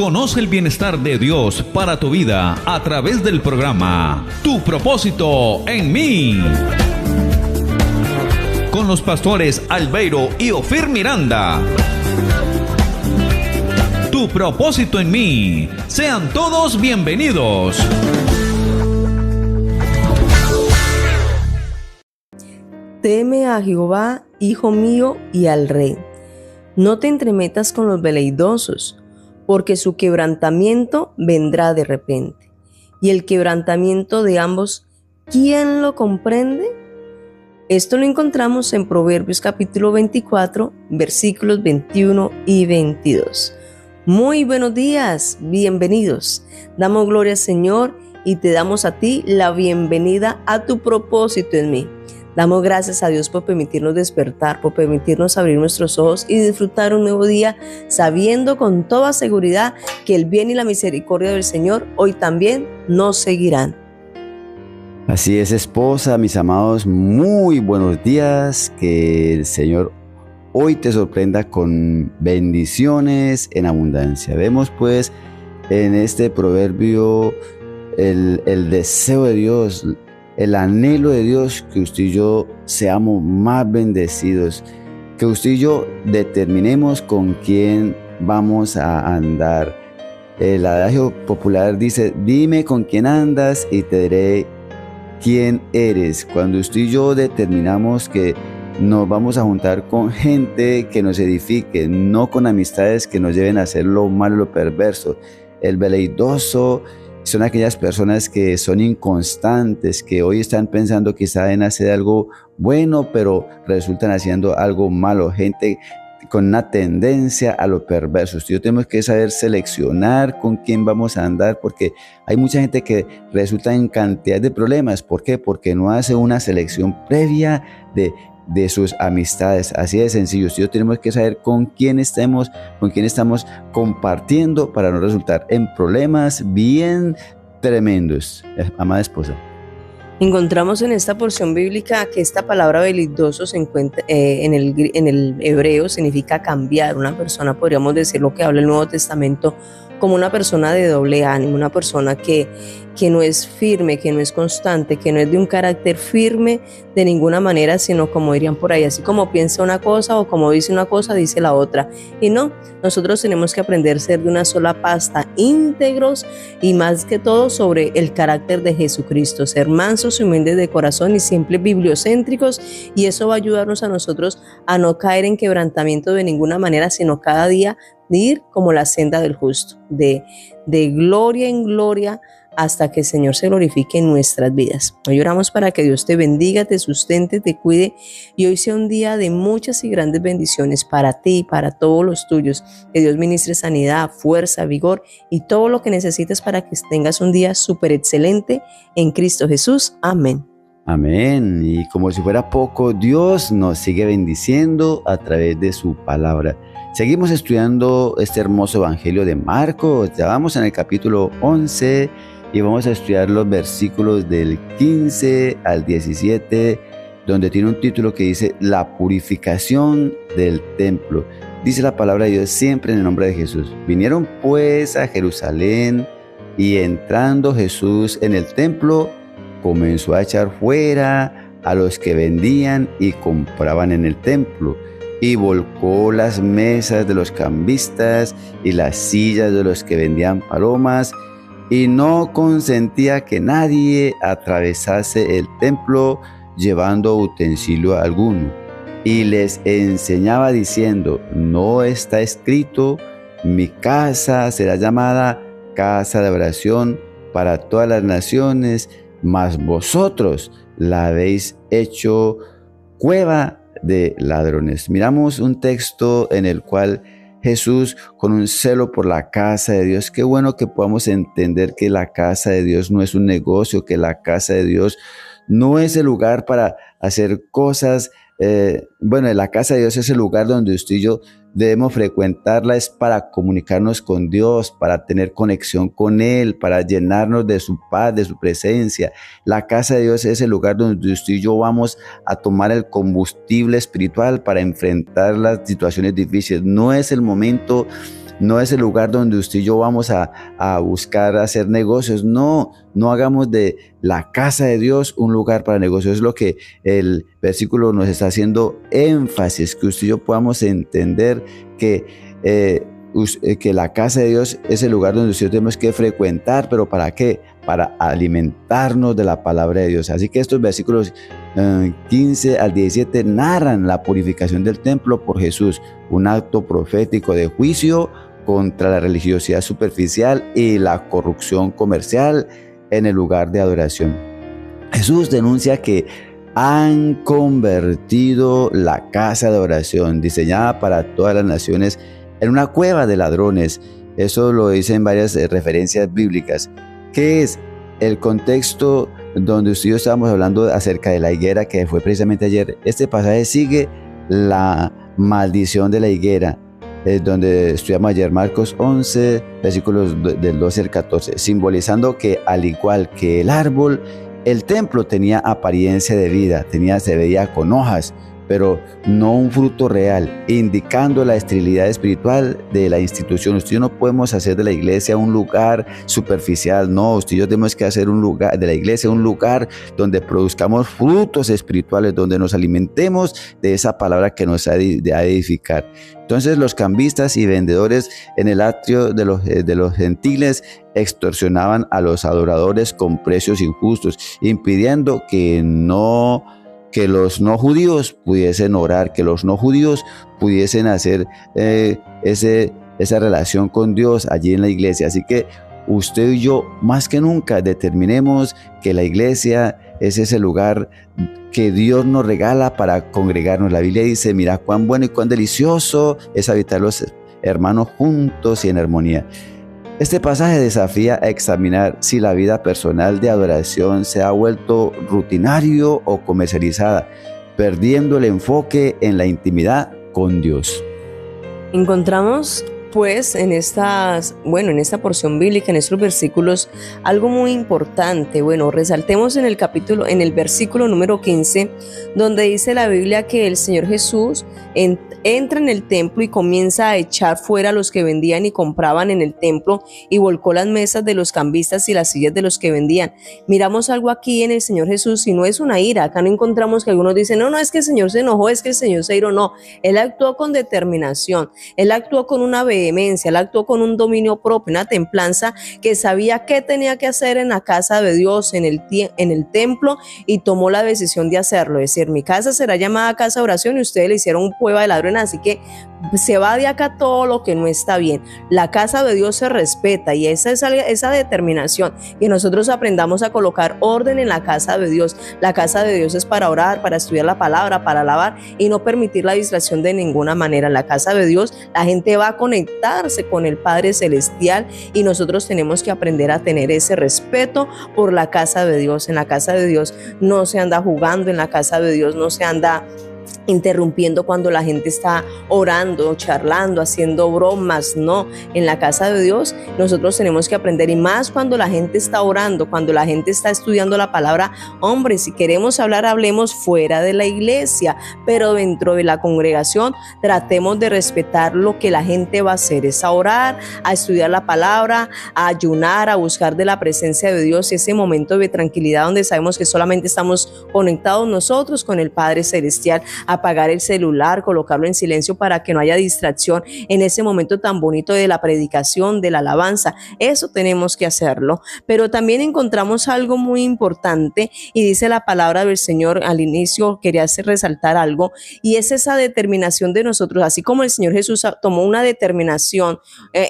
Conoce el bienestar de Dios para tu vida a través del programa Tu propósito en mí, con los pastores Albeiro y Ofir Miranda. Tu propósito en mí. Sean todos bienvenidos. Teme a Jehová, hijo mío, y al rey. No te entremetas con los veleidosos, porque su quebrantamiento vendrá de repente. Y el quebrantamiento de ambos, ¿quién lo comprende? Esto lo encontramos en Proverbios capítulo 24, versículos 21 y 22. Muy buenos días, bienvenidos. Damos gloria al Señor y te damos a ti la bienvenida a tu propósito en mí. Damos gracias a Dios por permitirnos despertar, por permitirnos abrir nuestros ojos y disfrutar un nuevo día, sabiendo con toda seguridad que el bien y la misericordia del Señor hoy también nos seguirán. Así es, esposa, mis amados, muy buenos días. Que el Señor hoy te sorprenda con bendiciones en abundancia. Vemos pues en este proverbio el deseo de Dios, el anhelo de Dios, que usted y yo seamos más bendecidos, que usted y yo determinemos con quién vamos a andar. El adagio popular dice: dime con quién andas y te diré quién eres. Cuando usted y yo determinamos que nos vamos a juntar con gente que nos edifique, no con amistades que nos lleven a hacer lo malo, lo perverso. El veleidoso son aquellas personas que son inconstantes, que hoy están pensando quizá en hacer algo bueno, pero resultan haciendo algo malo. Gente con una tendencia a lo perverso. Yo tenemos que saber seleccionar con quién vamos a andar, porque hay mucha gente que resulta en cantidad de problemas. ¿Por qué? Porque no hace una selección previa de sus amistades. Así de sencillo. Tenemos que saber con quién estamos compartiendo para no resultar en problemas bien tremendos. Amada esposa, Encontramos en esta porción bíblica que esta palabra veleidoso se encuentra en el hebreo, significa cambiar. Una persona, podríamos decir lo que habla el Nuevo Testamento, como una persona de doble ánimo, una persona que no es firme, que no es constante, que no es de un carácter firme de ninguna manera, sino como dirían por ahí, así como piensa una cosa o como dice una cosa, dice la otra. Y no, nosotros tenemos que aprender a ser de una sola pasta, íntegros y más que todo sobre el carácter de Jesucristo, ser mansos y humildes de corazón y siempre bibliocéntricos, y eso va a ayudarnos a nosotros a no caer en quebrantamiento de ninguna manera, sino cada día de ir como la senda del justo, de gloria en gloria, hasta que el Señor se glorifique en nuestras vidas. Hoy oramos para que Dios te bendiga, te sustente, te cuide, y hoy sea un día de muchas y grandes bendiciones para ti y para todos los tuyos. Que Dios ministre sanidad, fuerza, vigor y todo lo que necesites para que tengas un día súper excelente en Cristo Jesús. Amén. amén. Y como si fuera poco, Dios nos sigue bendiciendo a través de su palabra. Seguimos estudiando este hermoso evangelio de Marcos. Ya vamos en el capítulo 11 y vamos a estudiar los versículos del 15 al 17, donde tiene un título que dice La purificación del templo. Dice la palabra de Dios siempre en el nombre de Jesús. Vinieron pues a Jerusalén, y entrando Jesús en el templo, comenzó a echar fuera a los que vendían y compraban en el templo, y volcó las mesas de los cambistas y las sillas de los que vendían palomas, y no consentía que nadie atravesase el templo llevando utensilio alguno. Y les enseñaba diciendo: no está escrito, mi casa será llamada casa de oración para todas las naciones, mas vosotros la habéis hecho cueva de ladrones. Miramos un texto en el cual Jesús, con un celo por la casa de Dios, qué bueno que podamos entender que la casa de Dios no es un negocio, que la casa de Dios no es el lugar para hacer cosas. La casa de Dios es el lugar donde usted y yo debemos frecuentarla, es para comunicarnos con Dios, para tener conexión con Él, para llenarnos de su paz, de su presencia. La casa de Dios es el lugar donde usted y yo vamos a tomar el combustible espiritual para enfrentar las situaciones difíciles. No es el momento no es el lugar donde usted y yo vamos a buscar hacer negocios. No hagamos de la casa de Dios un lugar para negocios. Es lo que el versículo nos está haciendo énfasis, que usted y yo podamos entender que la casa de Dios es el lugar donde nosotros tenemos que frecuentar. ¿Pero para qué? Para alimentarnos de la palabra de Dios. Así que estos versículos 15 al 17 narran la purificación del templo por Jesús, un acto profético de juicio contra la religiosidad superficial y la corrupción comercial en el lugar de adoración. Jesús denuncia que han convertido la casa de oración, diseñada para todas las naciones, en una cueva de ladrones. Eso lo dicen varias referencias bíblicas. ¿Qué es el contexto donde usted y yo estábamos hablando acerca de la higuera, que fue precisamente ayer? Este pasaje sigue la maldición de la higuera, donde estudiamos ayer Marcos 11, versículos del 12 al 14, simbolizando que al igual que el árbol, el templo tenía apariencia de vida, se veía con hojas, pero no un fruto real, indicando la esterilidad espiritual de la institución. Usted y yo no podemos hacer de la iglesia un lugar superficial, no, usted y yo tenemos que hacer de la iglesia un lugar donde produzcamos frutos espirituales, donde nos alimentemos de esa palabra que nos ha de edificar. Entonces los cambistas y vendedores en el atrio de los gentiles extorsionaban a los adoradores con precios injustos, impidiendo que los no judíos pudiesen orar, que los no judíos pudiesen hacer esa relación con Dios allí en la iglesia. Así que usted y yo más que nunca determinemos que la iglesia es ese lugar que Dios nos regala para congregarnos. La Biblia dice: mira cuán bueno y cuán delicioso es habitar los hermanos juntos y en armonía. Este pasaje desafía a examinar si la vida personal de adoración se ha vuelto rutinario o comercializada, perdiendo el enfoque en la intimidad con Dios. Encontramos pues en esta porción bíblica, en estos versículos, algo muy importante. Resaltemos en el versículo número 15, donde dice la Biblia que el Señor Jesús entra en el templo y comienza a echar fuera a los que vendían y compraban en el templo, y volcó las mesas de los cambistas y las sillas de los que vendían. Miramos algo aquí en el Señor Jesús, y no es una ira. Acá no encontramos que algunos dicen, no, es que el Señor se enojó, es que el Señor se iró. No, Él actuó con determinación, Él actuó con una vehemencia, Él actuó con un dominio propio, una templanza, que sabía qué tenía que hacer en la casa de Dios, en el templo, y tomó la decisión de hacerlo. Es decir, mi casa será llamada casa de oración, y ustedes le hicieron un cueva de ladrones, así que se va de acá todo lo que no está bien. La casa de Dios se respeta, y esa determinación, que nosotros aprendamos a colocar orden en la casa de Dios. La casa de Dios es para orar, para estudiar la palabra, para alabar, y no permitir la distracción de ninguna manera. En la casa de Dios la gente va a conectarse con el Padre Celestial, y nosotros tenemos que aprender a tener ese respeto por la casa de Dios. En la casa de Dios no se anda jugando, en la casa de Dios no se anda interrumpiendo cuando la gente está orando, charlando, haciendo bromas. No, en la casa de Dios nosotros tenemos que aprender, y más cuando la gente está orando, cuando la gente está estudiando la palabra. Hombre, si queremos hablar, hablemos fuera de la iglesia, pero dentro de la congregación tratemos de respetar lo que la gente va a hacer, es a orar, a estudiar la palabra, a ayunar, a buscar de la presencia de Dios, ese momento de tranquilidad donde sabemos que solamente estamos conectados nosotros con el Padre Celestial. Apagar el celular, colocarlo en silencio para que no haya distracción en ese momento tan bonito de la predicación, de la alabanza. Eso tenemos que hacerlo. Pero también encontramos algo muy importante, y dice la palabra del Señor. Al inicio quería resaltar algo, y es esa determinación de nosotros. Así como el Señor Jesús tomó una determinación,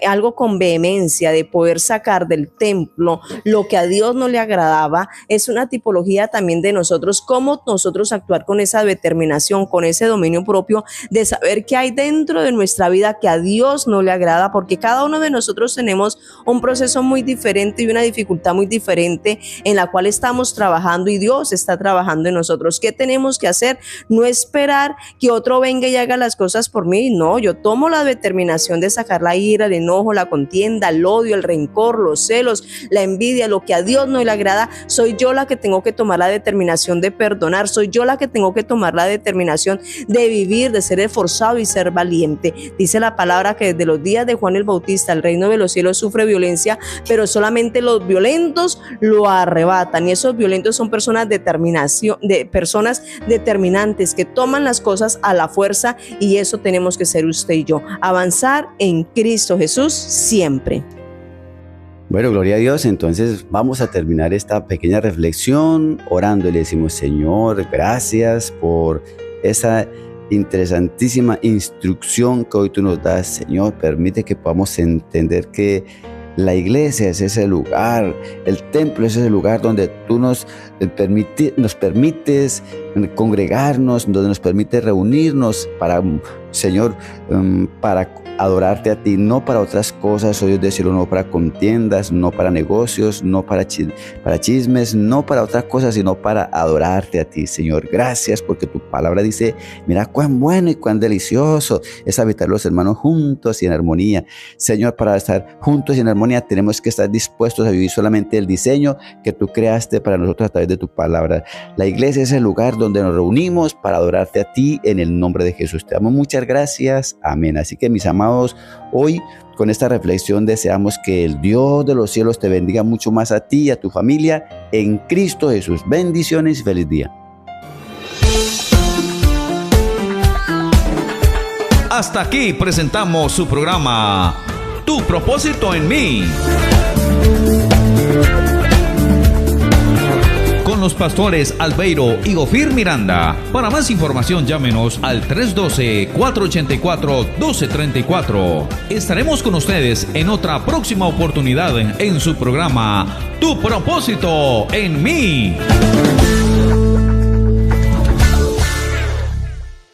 algo con vehemencia, de poder sacar del templo lo que a Dios no le agradaba, es una tipología también de nosotros, cómo nosotros actuar con esa determinación, con ese dominio propio, de saber qué hay dentro de nuestra vida que a Dios no le agrada, porque cada uno de nosotros tenemos un proceso muy diferente y una dificultad muy diferente en la cual estamos trabajando, y Dios está trabajando en nosotros. ¿Qué tenemos que hacer? No esperar que otro venga y haga las cosas por mí. No, yo tomo la determinación de sacar la ira, el enojo, la contienda, el odio, el rencor, los celos, la envidia, lo que a Dios no le agrada. Soy yo la que tengo que tomar la determinación de perdonar, soy yo la que tengo que tomar la determinación determinación de vivir, de ser esforzado y ser valiente. Dice la palabra que desde los días de Juan el Bautista el reino de los cielos sufre violencia, pero solamente los violentos lo arrebatan, y esos violentos son personas determinantes que toman las cosas a la fuerza, y eso tenemos que ser usted y yo, avanzar en Cristo Jesús siempre. Bueno, gloria a Dios. Entonces vamos a terminar esta pequeña reflexión orando y le decimos: Señor, gracias por esa interesantísima instrucción que hoy tú nos das. Señor, permite que podamos entender que la iglesia es ese lugar, el templo es ese lugar donde tú nos permites congregarnos, donde nos permite reunirnos para, Señor, para adorarte a ti, no para otras cosas, oh Dios del cielo, no para contiendas, no para negocios, no para chismes, no para otras cosas, sino para adorarte a ti, Señor. Gracias porque tu palabra dice: mira cuán bueno y cuán delicioso es habitar los hermanos juntos y en armonía. Señor, para estar juntos y en armonía tenemos que estar dispuestos a vivir solamente el diseño que tú creaste para nosotros a través de tu palabra. La iglesia es el lugar donde nos reunimos para adorarte a ti en el nombre de Jesús. Te damos muchas gracias. Amén. Así que, mis amados, hoy con esta reflexión deseamos que el Dios de los cielos te bendiga mucho más a ti y a tu familia en Cristo Jesús. Bendiciones y feliz día. Hasta aquí presentamos su programa Tu propósito en mí, con los pastores Albeiro y Gofir Miranda. Para más información llámenos al 312-484-1234. Estaremos con ustedes en otra próxima oportunidad en su programa Tu propósito en mí.